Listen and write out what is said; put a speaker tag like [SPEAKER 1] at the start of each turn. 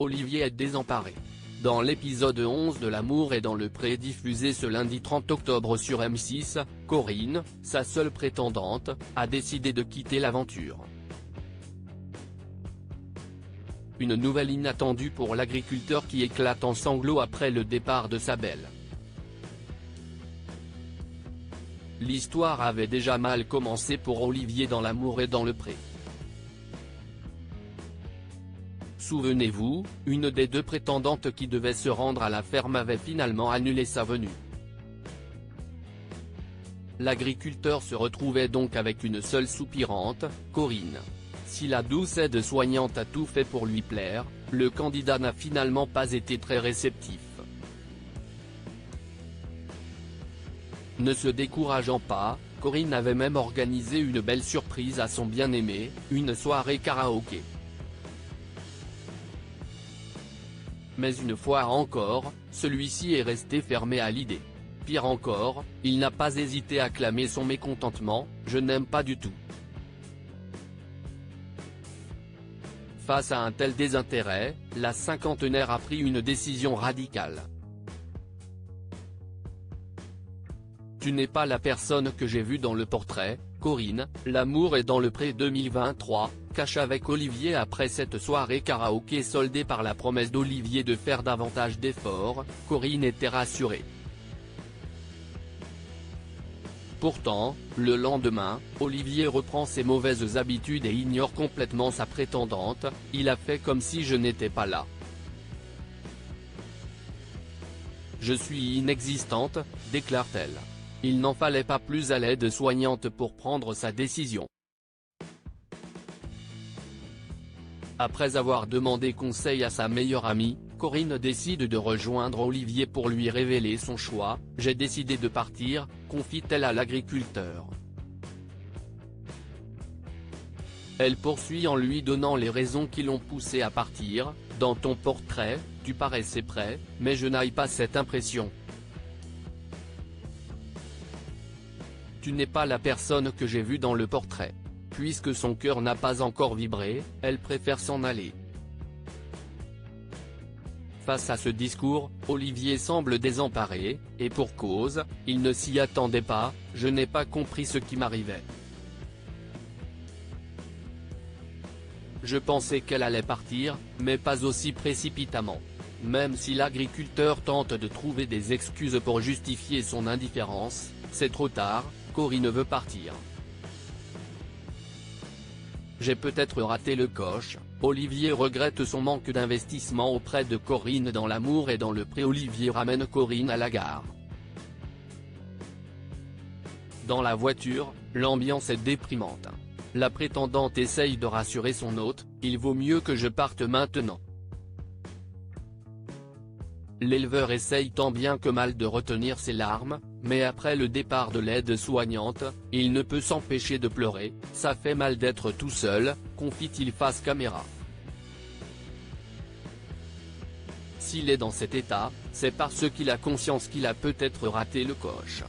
[SPEAKER 1] Olivier est désemparé. Dans l'épisode 11 de L'amour est dans le pré diffusé ce lundi 30 octobre sur M6, Corinne, sa seule prétendante, a décidé de quitter l'aventure. Une nouvelle inattendue pour l'agriculteur qui éclate en sanglots après le départ de sa belle. L'histoire avait déjà mal commencé pour Olivier dans L'amour est dans le pré. Souvenez-vous, une des deux prétendantes qui devait se rendre à la ferme avait finalement annulé sa venue. L'agriculteur se retrouvait donc avec une seule soupirante, Corinne. Si la douce aide-soignante a tout fait pour lui plaire, le candidat n'a finalement pas été très réceptif. Ne se décourageant pas, Corinne avait même organisé une belle surprise à son bien-aimé, une soirée karaoké. Mais une fois encore, celui-ci est resté fermé à l'idée. Pire encore, il n'a pas hésité à clamer son mécontentement, « Je n'aime pas du tout ». Face à un tel désintérêt, la cinquantenaire a pris une décision radicale. « Tu n'es pas la personne que j'ai vue dans le portrait, Corinne », L'amour est dans le pré 2023, cache avec Olivier après cette soirée karaoké soldée par la promesse d'Olivier de faire davantage d'efforts. Corinne était rassurée. Pourtant, le lendemain, Olivier reprend ses mauvaises habitudes et ignore complètement sa prétendante, « Il a fait comme si je n'étais pas là. Je suis inexistante », déclare-t-elle. Il n'en fallait pas plus à l'aide-soignante pour prendre sa décision. Après avoir demandé conseil à sa meilleure amie, Corinne décide de rejoindre Olivier pour lui révéler son choix. « J'ai décidé de partir », confie-t-elle à l'agriculteur. Elle poursuit en lui donnant les raisons qui l'ont poussé à partir. « Dans ton portrait, tu paraissais prêt, mais je n'ai pas cette impression. Tu n'es pas la personne que j'ai vue dans le portrait. » Puisque son cœur n'a pas encore vibré, elle préfère s'en aller. Face à ce discours, Olivier semble désemparé, et pour cause, il ne s'y attendait pas. « Je n'ai pas compris ce qui m'arrivait. Je pensais qu'elle allait partir, mais pas aussi précipitamment. » Même si l'agriculteur tente de trouver des excuses pour justifier son indifférence, c'est trop tard, Corinne veut partir. « J'ai peut-être raté le coche », Olivier regrette son manque d'investissement auprès de Corinne dans L'amour et dans le pré. Olivier ramène Corinne à la gare. Dans la voiture, l'ambiance est déprimante. La prétendante essaye de rassurer son hôte, « Il vaut mieux que je parte maintenant. » L'éleveur essaye tant bien que mal de retenir ses larmes, mais après le départ de l'aide-soignante, il ne peut s'empêcher de pleurer. « Ça fait mal d'être tout seul », confie-t-il face caméra. S'il est dans cet état, c'est parce qu'il a conscience qu'il a peut-être raté le coche.